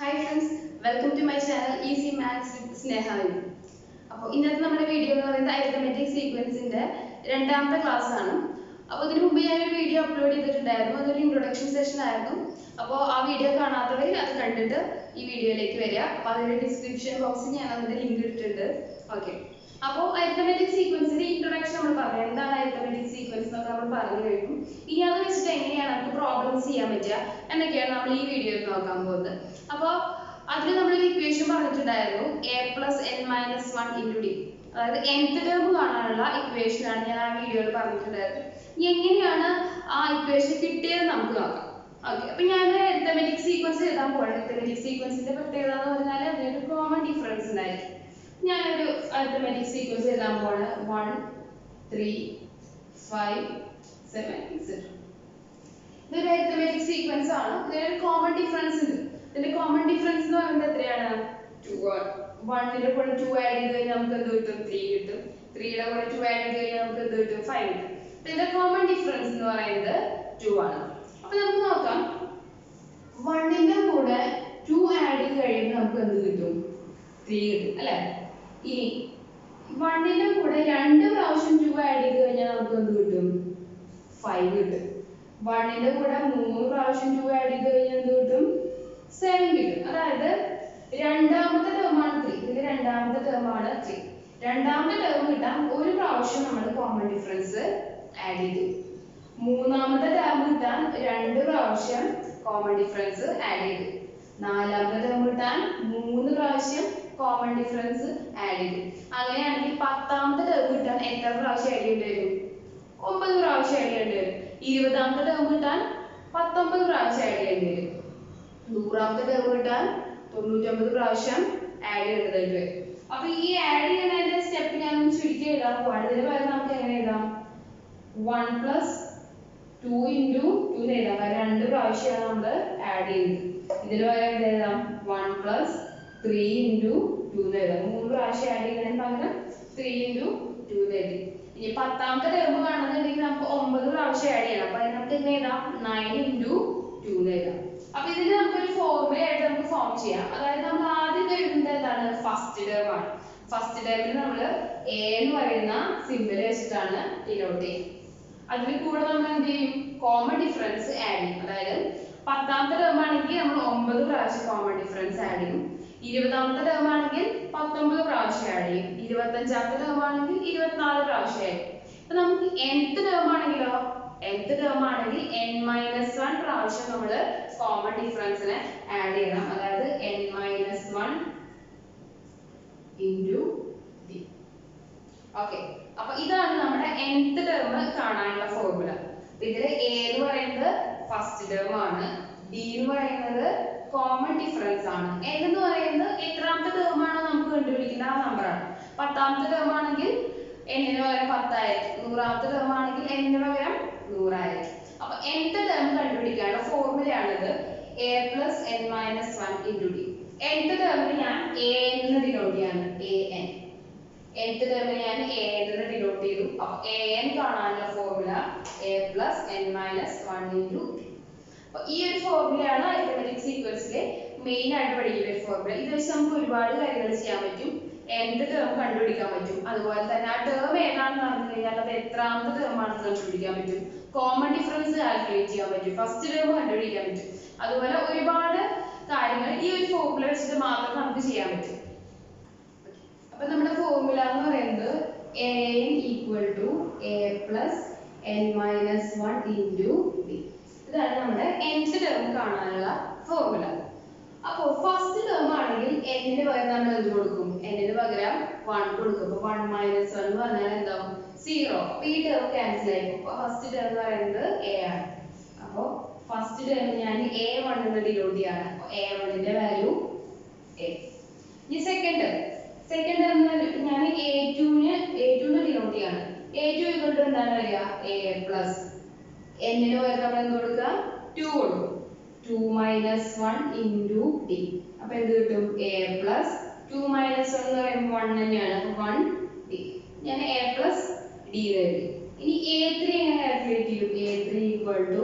Hi friends, welcome to my channel Easy Maths with Sneha. അപ്പോൾ ഇന്നത്തെ നമ്മുടെ video എന്ന് പറയുന്നത് അരിത്തമെറ്റിക് സീക്വൻസിന്റെ രണ്ടാമത്തെ ക്ലാസ് ആണ്. അപ്പോൾ ഇതിനു മുമ്പ് ഞാൻ ഒരു വീഡിയോ അപ്ലോഡ് ചെയ്തിട്ടുണ്ടായിരുന്നു. അതൊരു ഇൻട്രൊഡക്ഷൻ സെഷൻ ആയിരുന്നു. അപ്പോൾ ആ വീഡിയോ കാണാത്തവർ അത് കണ്ടിട്ട് ഈ വീഡിയോയിലേക്ക് വരിക. അപ്പോൾ അതിന്റെ ഡിസ്ക്രിപ്ഷൻ ബോക്സിൽ ഞാൻ അതിന്റെ ലിങ്ക് ഇട്ടിട്ടുണ്ട്. ഓക്കെ. അപ്പോൾ അരിത്തമെറ്റിക് സീക്വൻസിന്റെ ഇൻട്രൊഡക്ഷൻ നമ്മൾ പറഞ്ഞു. എന്താണ് അരിത്തമെറ്റിക് സീക്വൻസ് എന്നൊക്കെ നമ്മൾ പറഞ്ഞു കഴിഞ്ഞു. ഇനി അത് വെച്ചിട്ട് എങ്ങനെയാണ് നമുക്ക് പ്രോബ്ലംസ് ചെയ്യാൻ പറ്റുക എന്നൊക്കെയാണ് നമ്മൾ ഈ വീഡിയോയിൽ നോക്കാൻ പോകുന്നത്. അപ്പോൾ അതിൽ നമ്മൾ ഒരു ഇക്വേഷൻ പറഞ്ഞിട്ടുണ്ടായിരുന്നു a+n-1 × d. അതായത് nth ടേം കാണാനുള്ള ഇക്വേഷൻ ആണ് ഞാൻ ആ വീഡിയോയിൽ പറഞ്ഞിട്ടുണ്ടായിരുന്നത്. എങ്ങനെയാണ് ആ ഇക്വേഷൻ കിട്ടിയതെന്ന് നമുക്ക് നോക്കാം. ഓക്കെ. അപ്പോൾ ഞാൻ അരിത്തമെറ്റിക് സീക്വൻസ് എഴുതാൻ പോവാണ്. അരിത്തമെറ്റിക് സീക്വൻസിന്റെ പ്രത്യേകത എന്ന് പറഞ്ഞാൽ അതിനൊരു കോമൺ ഡിഫറൻസ് ഉണ്ടായിരിക്കും. ഞാനൊരു അരിത്തമെറ്റിക് സീക്വൻസ് എഴുതാൻ പോവാണ്. 1 3 5 7 etc. ഇതൊരു അരിത്തമെറ്റിക് സീക്വൻസ് ആണ്. ഇതിനൊരു കോമൺ ഡിഫറൻസ് ഉണ്ട്. ഇതിന്റെ കോമൺ ഡിഫറൻസ് എന്ന് പറയുന്നത് എത്രയാണ്? 2 ആണ്. 1ന്റെ കൂടെ 2 ആഡ് ചെയ്ത് കഴിഞ്ഞാൽ നമുക്ക് എന്ത് കിട്ടും? 3 കിട്ടും. 3യുടെ കൂടെ 2 ആഡ് ചെയ്ത് കഴിഞ്ഞാൽ നമുക്ക് എന്ത് കിട്ടും? 5 കിട്ടും. അപ്പോൾ ഇതിന്റെ കോമൺ ഡിഫറൻസ് എന്ന് പറയുന്നത് 2 ആണ്. അപ്പോൾ നമുക്ക് നോക്കാം. 1ന്റെ കൂടെ 2 ആഡ് ചെയ്ത് കഴിയുമ്പോൾ നമുക്ക് എന്ത് കിട്ടും? 3 കിട്ടും അല്ലേ? ഇനി 1ന്റെ കൂടെ 2 പ്രാവശ്യം 2 ആഡ് ചെയ്ത് കഴിഞ്ഞാൽ നമുക്ക് എന്ത് കിട്ടും? 5 കിട്ടും. 1ന്റെ കൂടെ 3 പ്രാവശ്യം 2 ആഡ് ചെയ്ത് കഴിഞ്ഞാൽ എന്ത് കിട്ടും? 7 കിട്ടും. അതായത് രണ്ടാമത്തെ ടേമാണ് 3. ഇതിന്റെ രണ്ടാമത്തെ ടേമാണ് 3. രണ്ടാമത്തെ ടേം കിട്ടാൻ ഒരു പ്രാവശ്യം നമ്മൾ കോമൺ ഡിഫറൻസ് ആഡ് ചെയ്തു. മൂന്നാമത്തെ ടേം കിട്ടാൻ 2 പ്രാവശ്യം കോമൺ ഡിഫറൻസ് ആഡ് ചെയ്തു. നാലാമത്തെ ടേം കിട്ടാൻ 3 പ്രാവശ്യം കോമൺ ഡിഫറൻസ് ആഡ് ചെയ്തു. അങ്ങനെയാണെങ്കിൽ 10ാമത്തെ ടേം കിട്ടാൻ എത്ര പ്രാവശ്യം ആഡ് ചെയ്യേണ്ടി വരും? 9 പ്രാവശ്യം ആഡ് ചെയ്യേണ്ടി വരും. 20ാമത്തെ ടേം കിട്ടാൻ 19 പ്രാവശ്യം ആഡ് ചെയ്യേണ്ടി വരും. 100ാമത്തെ ടേം കിട്ടാൻ 99 പ്രാവശ്യം ആഡ് ചെയ്യേണ്ടതായിട്ട് വരും. അപ്പൊ ഈ ആഡ് ചെയ്യുന്നതിന്റെ സ്റ്റെപ്പ് ഞാൻ ചുരുക്കി എഴുതാൻ പോവാണ്. ഇതിന് പകരം നമുക്ക് എങ്ങനെ എഴുതാം? 1 + 2 × 2 എഴുതാം. കാരണം 2 പ്രാവശ്യമാണ് നമ്മൾ ആഡ് ചെയ്യുന്നത്. ഇതിന് പകരം എന്ത് എഴുതാം? 1 + 3 × 2 എഴുതാം. 3 പ്രാവശ്യം ആഡ് ചെയ്യുന്നതിന് പകരം 3 × 2 എഴുതി. ഇനി 10ാമത്തെ ടേം കാണുന്നുണ്ടെങ്കിൽ നമുക്ക് 9 പ്രാവശ്യം ആഡ് ചെയ്യണം. അപ്പൊ നമുക്ക് എങ്ങനെ എഴുതാം? 9 × 2 എഴുതാം. അപ്പൊ ഇതിന് നമുക്കൊരു ഫോർമുല ആയിട്ട് നമുക്ക് ഫോം ചെയ്യാം. അതായത് നമ്മൾ ആദ്യം എഴുതുന്നത് എന്താണ്? ഫസ്റ്റ് ടേം ആണ്. ഫസ്റ്റ് ടേമിൽ നമ്മൾ a എന്ന് പറയുന്ന സിംബൽ വെച്ചിട്ടാണ് ഡിനോട്ട് ചെയ്യുന്നത്. അതിൽ കൂടെ നമ്മൾ എന്ത് ചെയ്യും? കോമൺ ഡിഫറൻസ് ആഡ് ചെയ്യും. അതായത് 10ാമത്തെ ടേം ആണെങ്കിൽ നമ്മൾ 9 പ്രാവശ്യം കോമൺ ഡിഫറൻസ് ആഡ് ചെയ്യും. 20ാമത്തെ ടേം ആണെങ്കിൽ 19 പ്രാവശ്യം ആഡ് ചെയ്യും. 25ാമത്തെ ടേം ആണെങ്കിൽ 24 പ്രാവശ്യം ആഡ് ചെയ്യും. അപ്പൊ നമുക്ക് nth ടേം ആണെങ്കിലോ? nth ടേം ആണെങ്കിൽ n-1 പ്രാവശ്യം നമ്മൾ കോമൺ ഡിഫറൻസിനെ ആഡ് ചെയ്യണം. അതായത് n-1 × d. ഓക്കെ. അപ്പൊ ഇതാണ് നമ്മുടെ nth ടേം കാണാനുള്ള ഫോർമുല. ഇതിൽ a എന്ന് പറയുന്നത് ഫസ്റ്റ് ടേം ആണ്. d എന്ന് പറയുന്നത് കോമൺ ഡിഫറൻസ് ആണ്. n എന്ന് പറയുന്നത് എത്രാമത്തെ ടേം ആണോ നമുക്ക് കണ്ടുപിടിക്കുന്ന ആ നമ്പർ ആണ്. 10ാമത്തെ ടേം ആണെങ്കിൽ n ന് പകരം 10 ആയിരിക്കും. 100ാമത്തെ ടേം ആണെങ്കിൽ n ന് പകരം 100 ആയിരിക്കും. അപ്പൊ nth ടേം കണ്ടുപിടിക്കാനുള്ള ഫോർമുലയാണിത്. a + n-1 × d. nth ടേമിന് ഞാൻ a എന്ന് ഡിനോട്ട് ചെയ്യാണ്. an. nth ടേമിന് ഞാൻ a എന്ന് ഡിനോട്ട് ചെയ്തു. അപ്പൊ an കാണാനുള്ള ഫോർമുല a + n-1 × d. അപ്പൊ ഈ ഒരു ഫോർമുലയാണ് അരിത്തമെറ്റിക് സീക്വൻസിലെ മെയിൻ ആയിട്ട് പഠിക്കുന്ന ഒരു ഫോർമുല. ഇത് വെച്ച് നമുക്ക് ഒരുപാട് കാര്യങ്ങൾ ചെയ്യാൻ പറ്റും. nth ടേം കണ്ടുപിടിക്കാൻ പറ്റും. അതുപോലെ തന്നെ ആ ടേം ഏതാണെന്ന് അറിഞ്ഞു കഴിഞ്ഞാൽ അത് എത്രാമത്തെ ടേം ആണെന്ന് കണ്ടുപിടിക്കാൻ പറ്റും. കോമൺ ഡിഫറൻസ് കാൽക്കുലേറ്റ് ചെയ്യാൻ പറ്റും. ഫസ്റ്റ് ടേം കണ്ടുപിടിക്കാൻ പറ്റും. അതുപോലെ ഒരുപാട് കാര്യങ്ങൾ ഈ ഒരു ഫോർമുല വെച്ചിട്ട് മാത്രം നമുക്ക് ചെയ്യാൻ പറ്റും. അപ്പൊ നമ്മുടെ ഫോർമുല എന്ന് പറയുന്നത് an = a + n-1 × d. ഇതാണ് നമ്മുടെ nth ടേം കാണാനുള്ള ഫോർമുല. അപ്പോ ഫസ്റ്റ് ടേം ആണെങ്കിൽ n ന് പകരം നമ്മൾ എന്ത് കൊടുക്കും? n ന് പകരം 1 കൊടുക്കും. അപ്പൊ 1 - 1 എന്ന് പറഞ്ഞാൽ എന്താവും? 0. അപ്പൊ ഈ ടേം ക്യാൻസൽ ആയി. അപ്പൊ ഫസ്റ്റ് ടേം എന്ന് പറയുന്നത് a ആണ്. അപ്പൊ ഫസ്റ്റ് ടേം ഞാൻ a1 എന്ന് ഡിനോട്ട് ചെയ്യാണ്. അപ്പൊ a1 ന്റെ വാല്യൂ a. ഈ സെക്കൻഡ് ടേം ഞാൻ a2 ന് ഡിനോട്ട് ചെയ്യാണ്. a2 = എന്താണ് വരിക? a + n ന് പകരം നമ്മൾ എന്ത് കൊടുക്കുക? 2 കൊടുക്കും. 2 - 1 × d. അപ്പൊ എന്ത് കിട്ടും? a + 2 - 1 എന്ന് പറയുമ്പോൾ 1 തന്നെയാണ്. അപ്പൊ 1 d. ഞാൻ a + d എഴുതി. ഇനി a3 എങ്ങനെ കാൽക്കുലേറ്റ് ചെയ്യും? a3 =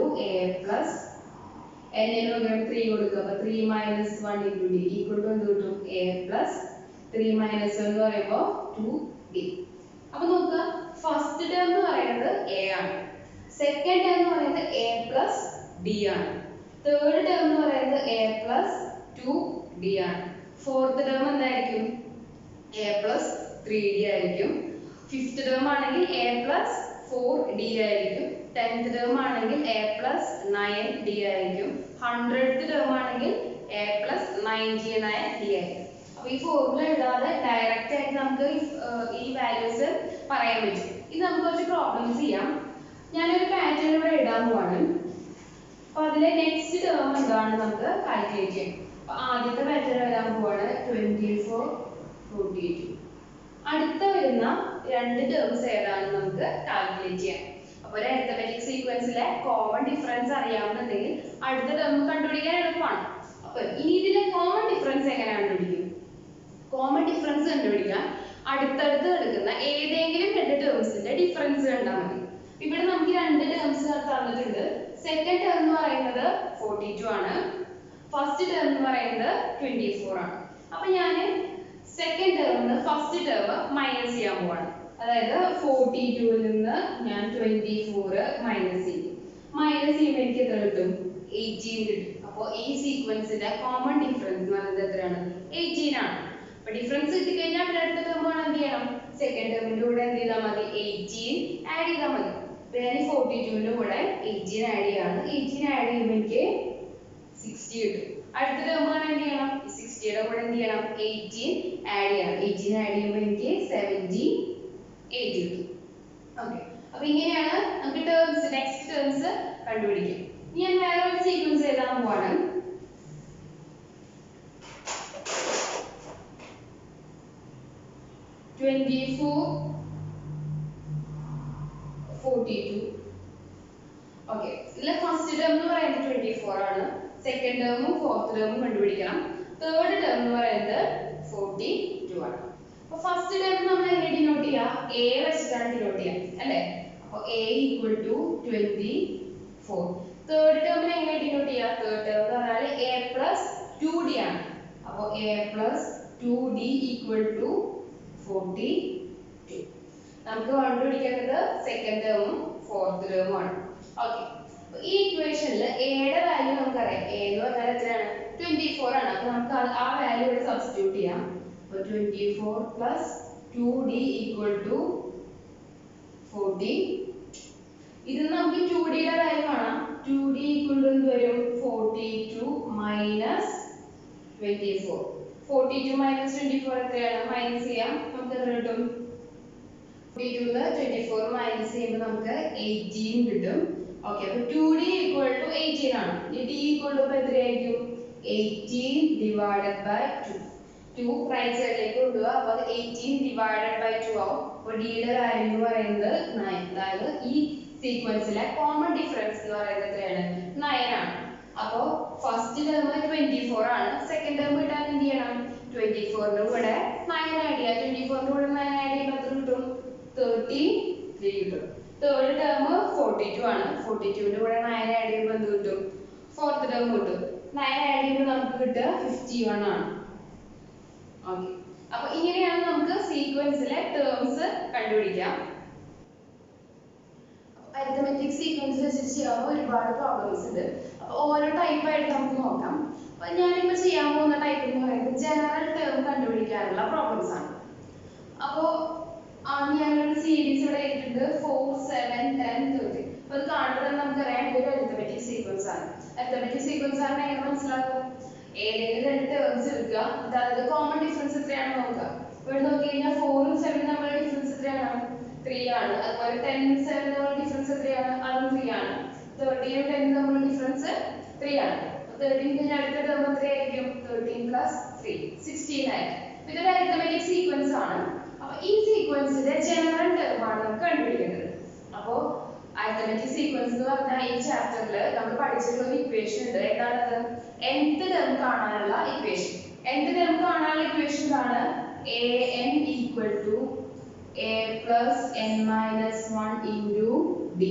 a + n ന് പകരം 3 കൊടുക്കുക. അപ്പോൾ 3 - 1 × d ഈക്വൽ ടു എന്ത് കിട്ടും? a പ്ലസ് 3 - 1 എന്ന് പറയുമ്പോൾ 2d. അപ്പോൾ നോക്കുക, ഫസ്റ്റ് ടേം എന്ന് പറയുന്നത് a ആണ്, സെക്കൻഡ് ടേം എന്ന് പറയുന്നത് a പ്ലസ് d ആണ്, തേർഡ് ടേം എന്ന് പറയുന്നത് a പ്ലസ് 2d ആണ്, ഫോർത്ത് ടേം എന്തായിരിക്കും? a പ്ലസ് 3d ആയിരിക്കും, ഫിഫ്ത്ത് ടേം ആണെങ്കിൽ a പ്ലസ് 4d ആയിരിക്കും, 10th ടേം ആണെങ്കിൽ a പ്ലസ് 9d ആയിരിക്കും, 100th ടേം ആണെങ്കിൽ a പ്ലസ് 99d ആയിരിക്കും. അപ്പോൾ ഈ ഫോർമുല എഴുതാതെ ഡയറക്റ്റ് ആയിട്ട് നമുക്ക് ഈ വാല്യൂസ് പറയാൻ പറ്റും. ഇത് നമുക്ക് കുറച്ച് പ്രോബ്ലംസ് ചെയ്യാം. ഞാനൊരു പാറ്റേൺ ഇവിടെ എഴുതാൻ പോവാണ്. അപ്പോൾ അതിലെ നെക്സ്റ്റ് ടേം എന്താണ് നമുക്ക് കാൽക്കുലേറ്റ് ചെയ്യാം. അപ്പോൾ ആദ്യത്തെ പാറ്റേൺ എഴുതാൻ പോവാണ് 24, 42. അടുത്ത വരുന്ന രണ്ട് ടേംസ് ഏതാണ് നമുക്ക് കാൽക്കുലേറ്റ് ചെയ്യാം. അപ്പോൾ ഒരു അരിത്തമെറ്റിക് സീക്വൻസിലെ കോമൺ ഡിഫറൻസ് അറിയാമെന്നുണ്ടെങ്കിൽ അടുത്ത ടേം കണ്ടുപിടിക്കാൻ എളുപ്പമാണ്. അപ്പോൾ ഇനി ഇതിലെ കോമൺ ഡിഫറൻസ് എങ്ങനെ കണ്ടുപിടിക്കും? കോമൺ ഡിഫറൻസ് കണ്ടുപിടിക്കാൻ അടുത്തടുത്ത് എടുക്കുന്ന ഏതെങ്കിലും രണ്ട് ടേംസിന്റെ ഡിഫറൻസ് കണ്ടാൽ മതി. ഇവിടെ നമുക്ക് രണ്ട് ടേംസ് തന്നിട്ടുണ്ട്. സെക്കൻഡ് ടേം എന്ന് പറയുന്നത് 42 ആണ്, ഫസ്റ്റ് ടേം എന്ന് പറയുന്നത് 24 ആണ്. അപ്പോൾ ഞാൻ സെക്കൻഡ് ടേമിന് ഫസ്റ്റ് ടേം മൈനസ് ചെയ്യാൻ പോവാണ്. അതായത് 42 നിന്ന് ഞാൻ 24 മൈനസ് ചെയ്യും. മൈനസ് ചെയ്യുമ്പോൾ എനിക്ക് എത്ര കിട്ടും? 18 കിട്ടും. അപ്പോൾ ഈ സീക്വൻസിന്റെ കോമൺ ഡിഫറൻസ് എന്ന് പറയുന്നത് എത്രയാണ്? 18 ആണ്. അപ്പോൾ ഡിഫറൻസ് കിട്ടിക്കഴിഞ്ഞാൽ അടുത്ത ടേം എന്ത് ചെയ്യണം? സെക്കൻഡ് ടേമിന്റെ കൂടെ എന്ത് ചെയ്താൽ മതി? 18 ആഡ് ചെയ്താൽ മതി. അപ്പോൾ ഞാൻ 42ന്റെ കൂടെ 18 ആഡ് ചെയ്യാണ്. 18 ആഡ് ചെയ്യുമ്പോൾ എനിക്ക് 60 കിട്ടും. അടുത്ത ടേം എന്ത് ചെയ്യണം? 60യുടെ കൂടെ എന്ത് ചെയ്യണം? 18 ആഡ് ചെയ്യണം. 18 ആഡ് ചെയ്യുമ്പോൾ എനിക്ക് 78 കിട്ടും. ഓക്കെ, അപ്പോൾ ഇങ്ങനെയാണ് നമുക്ക് ടേംസ് നെക്സ്റ്റ് ടേംസ് കണ്ടുപിടിക്കും. ഞാൻ വേറെ ഒരു സീക്വൻസ് എഴുതാൻ പോവാണ്. ഓക്കെ, ഇതിലെ ഫസ്റ്റ് ടേം എന്ന് പറയുന്നത് 24 ആണ്, സെക്കൻഡ് ടേമും ഫോർത്ത് ടേമും കണ്ടുപിടിക്കണം, തേർഡ് ടേം എന്ന് പറയുന്നത് 42 ആണ്. അപ്പോൾ ഫസ്റ്റ് ടേം നമ്മൾ എങ്ങനെ ഡിനോട്ട് ചെയ്യാം? a വെച്ചിട്ടാണ് ഡിനോട്ട് ചെയ്യാം അല്ലേ? അപ്പോൾ a ഈക്വൽ ടു 24. തേർഡ് ടേമിനെ എങ്ങനെ ഡിനോട്ട് ചെയ്യാം? തേർഡ് ടേം എന്ന് പറഞ്ഞാൽ a പ്ലസ് 2d ആണ്. അപ്പോൾ a plus 2d equal to 42. നമുക്ക് കണ്ടുപിടിക്കേണ്ടത് സെക്കൻഡ് ടേമും ഫോർത്ത് ടേമും ആണ്. ഓക്കെ, ഈ ഇക്വേഷനിൽ a യുടെ വാല്യൂ നമുക്കറിയാം. a എന്ന് പറഞ്ഞാൽ എത്രയാണ്? 24 ആണ്. അപ്പോൾ നമുക്ക് ആ വാല്യൂ ഇവിടെ സബ്സ്റ്റിറ്റ്യൂട്ട് ചെയ്യാം. അപ്പോൾ 24 പ്ലസ് 2d ഈക്വൽ ടു 40. ഇത് നമുക്ക് 2d യുടെ വാല്യൂ കാണാം. 2d ഈക്വൽ ടു എന്ത് വരും? 42 മൈനസ് 24. 42 മൈനസ് 24 എത്രയാണ്? മൈനസ് ചെയ്യാം. നമുക്ക് എത്ര കിട്ടും? 42 ന്ന് 24 മൈനസ് ചെയ്യുമ്പോൾ നമുക്ക് 18 കിട്ടും. ഓക്കെ, അപ്പോൾ 2d ഈക്വൽ ടു 18 ആണ്. ഈ d ഈക്വൽ ടു എത്രയായിരിക്കും? 18 ഡിവൈഡഡ് ബൈ 2. 2 റൈറ്റ് സൈഡിലേക്ക് കൊണ്ടുപോകുക. അപ്പോൾ അത് 18 ഡിവൈഡഡ് ബൈ 2 ആവും. അപ്പോൾ d യുടെ വാല്യൂ എന്ന് പറയുന്നത് 9. അതായത് ഈ സീക്വൻസിലെ കോമൺ ഡിഫറൻസ് എന്ന് പറയുന്നത് എത്രയാണ്? 9 ആണ്. അപ്പോൾ ഫസ്റ്റ് ടേം 24 ആണ്. സെക്കൻഡ് ടേം കിട്ടാൻ എന്ത് ചെയ്യണം? 24ന്റെ കൂടെ 9 ആഡ് ചെയ്യുക. 24ന്റെ കൂടെ 9 ആഡ് ചെയ്യുമ്പോൾ എത്ര കിട്ടും? 33 കിട്ടും. തേർഡ് ടേം 42 ആണ്. 42ന്റെ കൂടെ 9 ആഡ് ചെയ്യുമ്പോൾ എന്ത് കിട്ടും? ഫോർത്ത് ടേം കിട്ടും. 9 ആഡ് ചെയ്യുമ്പോൾ നമുക്ക് കിട്ടുക 51 ആണ്. ഓക്കെ, അപ്പോൾ ഇങ്ങനെയാണ് നമുക്ക് സീക്വൻസിലെ ടേംസ് കണ്ടുപിടിക്കാം. അരിത്തമെറ്റിക് സീക്വൻസ് വെച്ചിട്ട് ചെയ്യാവുന്ന ഒരുപാട് പ്രോബ്ലംസ് ഉണ്ട്. അപ്പോൾ ഓരോ ടൈപ്പ് ആയിട്ട് നമുക്ക് നോക്കാം. അപ്പോൾ ഞാനിപ്പോൾ ചെയ്യാൻ പോകുന്ന ടൈപ്പ് എന്ന് പറയുന്നത് ജനറൽ ടേം കണ്ടുപിടിക്കാനുള്ള പ്രോബ്ലംസ് ആണ്. അപ്പോൾ ഞാനൊരു സീരീസ് ഇവിടെ എഴുതിയിട്ടുണ്ട് 4, 7, 10, 30. അപ്പോൾ അത് കാണുമ്പോൾ നമുക്കറിയാം ഇതൊരു അരിത്തമെറ്റിക് സീക്വൻസ് ആണ്. അരിത്തമെറ്റിക് സീക്വൻസ് ആണ് എങ്ങനെ മനസ്സിലാക്കുക? ഏതെങ്കിലും രണ്ട് ടേംസ് എടുക്കുക, അതായത് കോമൺ ഡിഫറൻസ് എത്രയാണെന്ന് നോക്കുക. ഇവിടെ നോക്കി കഴിഞ്ഞാൽ 4 ഉം 7 ഉം തമ്മിലുള്ള ഡിഫറൻസ് എത്രയാണ്? 3 ആണ്. അതുപോലെ 10 ഉം 7 ഉം തമ്മിലുള്ള ഡിഫറൻസ് എത്രയാണ്? അതും 3 ആണ്. 13 ഉം 10 ഉം തമ്മിലുള്ള ഡിഫറൻസ് 3 ആണ്. 13 അടുത്ത ടേം എത്രയായിരിക്കും? 13 പ്ലസ് 3 16 ആയിരിക്കും. ഇതൊരു അരിത്തമെറ്റിക് സീക്വൻസ് ആണ്. അപ്പോൾ ഈ സീക്വൻസിന്റെ ജനറൽ ടേം ആണ് നമുക്ക് കണ്ടുപിടിക്കേണ്ടത്. അപ്പോൾ അരിത്തമെറ്റിക് സീക്വൻസ് എന്ന് പറഞ്ഞാൽ ഈ ചാപ്റ്ററിൽ നമ്മൾ പഠിച്ചിട്ടുള്ള ഒരു ഇക്വേഷൻ ഉണ്ട്. എന്താണത്? nth ടേം കാണാനുള്ള ഇക്വേഷൻ. nth ടേം കാണാനുള്ള ഇക്വേഷൻ ആണ് an equal to a plus n minus 1 into d.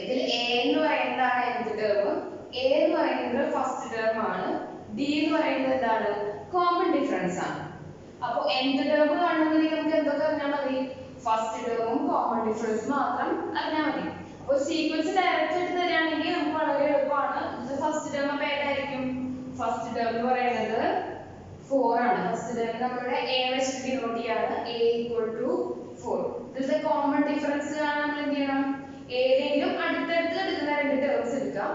ഇതിൽ a എന്ന് പറയുന്നതാണ് nth ടേം, എ എന്ന് പറയുന്നത് ഫസ്റ്റ് ടേം ആണ്, ഡി എന്ന് പറയുന്നത് എന്താണ്, കോമൺ ഡിഫറൻസ് ആണ്. അപ്പോൾ nth ടേം കാണണമെങ്കിൽ നമുക്ക് എന്തൊക്കെ അറിഞ്ഞാൽ മതി, ഫസ്റ്റ് ടേമും കോമൺ ഡിഫറൻസ് മാത്രം അറിഞ്ഞാൽ മതി. അപ്പോൾ സീക്വൻസ് ഡയറക്റ്റ് ആയിട്ട് തരികയാണെങ്കിൽ നമുക്ക് വളരെ എളുപ്പമാണ്. ഇത് ഫസ്റ്റ് ടേം അപ്പോൾ ഏതായിരിക്കും, ഫസ്റ്റ് ടേം എന്ന് പറയുന്നത് 4 ആണ്. ഫസ്റ്റ് ടേം നമ്മുടെ a വെച്ച് ഡിനോട്ട് ചെയ്യാണ്, a equal to 4. ഇതിന്റെ കോമൺ ഡിഫറൻസ് കാണാൻ നമ്മൾ എന്ത് ചെയ്യണം, ഏതെങ്കിലും അടുത്തടുത്ത് എടുക്കുന്ന രണ്ട് ടേംസ് എടുക്കാം.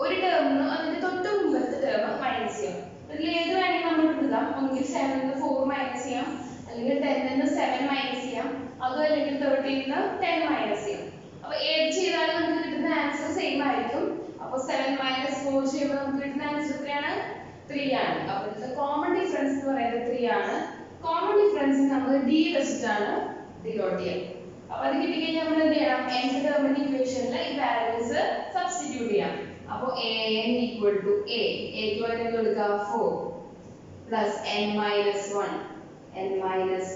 ഒരു ടേമിന് അതിന്റെ തൊട്ട് മുമ്പത്തെ ടേം മൈനസ് ചെയ്യാം. ഇതിൽ ഏത് വേണമെങ്കിൽ നമ്മൾ എടുക്കാം. ഒന്നുകിൽ 7 ന്ന് 4 മൈനസ് ചെയ്യാം, അല്ലെങ്കിൽ 10 ന്ന് 7 മൈനസ് ചെയ്യാം, അതും അല്ലെങ്കിൽ 13 ന്ന് 10 മൈനസ് ചെയ്യാം. അപ്പോൾ ഏത് ചെയ്താലും നമുക്ക് കിട്ടുന്ന ആൻസർ സെയിം ആയിരിക്കും. അപ്പോൾ 7 മൈനസ് 4 ചെയ്യുമ്പോൾ നമുക്ക് കിട്ടുന്ന ആൻസർ എത്രയാണ്, 3 ആണ്. അപ്പോൾ ഇതിന്റെ കോമൺ ഡിഫറൻസ് എന്ന് പറയുന്നത് 3 ആണ്. കോമൺ ഡിഫറൻസ് നമ്മൾ d വെച്ചിട്ടാണ് ഡിനോട്ട് ചെയ്യുക. അപ്പോൾ അത് കിട്ടിക്കഴിഞ്ഞാൽ നമ്മൾ എന്ത് ചെയ്യണം, nth ടേമിന്റെ ഇക്വേഷനിൽ ഈ വാല്യൂസ് സബ്സ്റ്റിറ്റ്യൂട്ട് ചെയ്യാം. അപ്പോൾ an equal to a ക്ക് പകരം എന്ത് കൊടുക്കുക, 4 plus n minus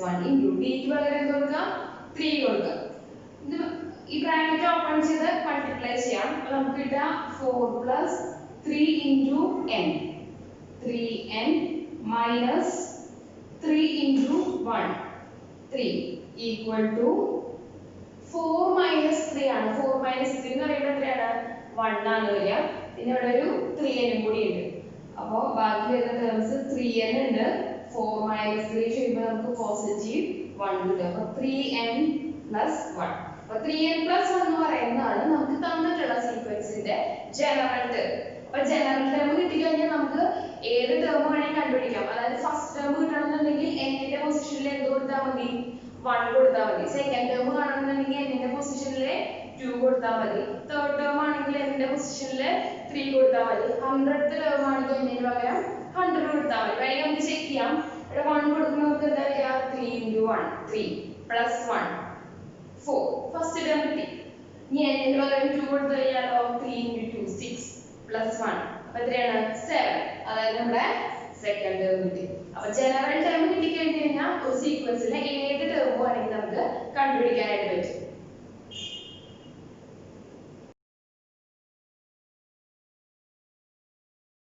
1 into d ക്ക് പകരം എന്ത് കൊടുക്കുക, 3 കൊടുക്കുക. ഇത് ഈ ബ്രാക്കറ്റ് ഓപ്പൺ ചെയ്ത് മൾട്ടിപ്ലൈ ചെയ്യാം. അപ്പോൾ നമുക്ക് കിട്ടുക 4 plus 3 into n, 3n minus 3 into 1, 3 equal to 4 minus 3 ആണ്. 4 minus 3 എന്ന് പറയുമ്പോൾ എത്രയാണ്, 1 ആണ് വരിക. പിന്നെ ഇവിടെ ഒരു 3n കൂടി ഉണ്ട്. അപ്പോൾ ബാക്കി വരുന്ന ടേംസ് 3n ഉണ്ട്. 4 minus 3 ചെയ്യുമ്പോൾ നമുക്ക് പോസിറ്റീവ് 1 കിട്ടും. അപ്പോൾ 3n plus 1. അപ്പോൾ 3n plus 1 എന്ന് പറയുന്നതാണ് നമുക്ക് തന്നിട്ടുള്ള സീക്വൻസിന്റെ ജനറൽ ടേം. അപ്പോൾ ജനറൽ ടേം കിട്ടിക്കഴിഞ്ഞാൽ നമുക്ക് ഏത് ടേം വേണമെങ്കിൽ കണ്ടുപിടിക്കാം. അതായത് ഫസ്റ്റ് ടേം കിട്ടണമെന്നുണ്ടെങ്കിൽ n ന്റെ പൊസിഷനിൽ എന്ത് കൊടുത്താൽ മതി, 1 കൊടുത്താൽ മതി. സെക്കൻഡ് ടേം കാണണമെന്നുണ്ടെങ്കിൽ n ന്റെ പൊസിഷനിൽ 2 കൊടുത്താൽ മതി. തേർഡ് ടേം ആണെങ്കിൽ n ന്റെ പൊസിഷനിൽ 3 കൊടുത്താൽ മതി. 100th ടേം ആണെങ്കിൽ n ന് പകരം 100 കൊടുത്താൽ മതി. വേണമെങ്കിൽ നമുക്ക് ചെക്ക് ചെയ്യാം. ഇവിടെ 1 കൊടുക്കുമ്പോൾ നമുക്ക് എന്താ വരിക, 3 into 1, 3 plus 1, 4. ഫസ്റ്റ് ടേം കിട്ടി. ഇനി n ന് പകരം 2 കൊടുത്തു കഴിഞ്ഞാലോ, 3 into 2, 6 plus 1. അപ്പോൾ എത്രയാണ്, 7. അതായത് നമ്മുടെ സെക്കൻഡ് ടേം കിട്ടി. അപ്പോൾ ജനറൽ ടേം കിട്ടിക്കഴിഞ്ഞ് കഴിഞ്ഞാൽ ഒരു സീക്വൻസിലെ ഏത് ടേം വേണമെങ്കിൽ നമുക്ക് കണ്ടുപിടിക്കാനായിട്ട് പറ്റും.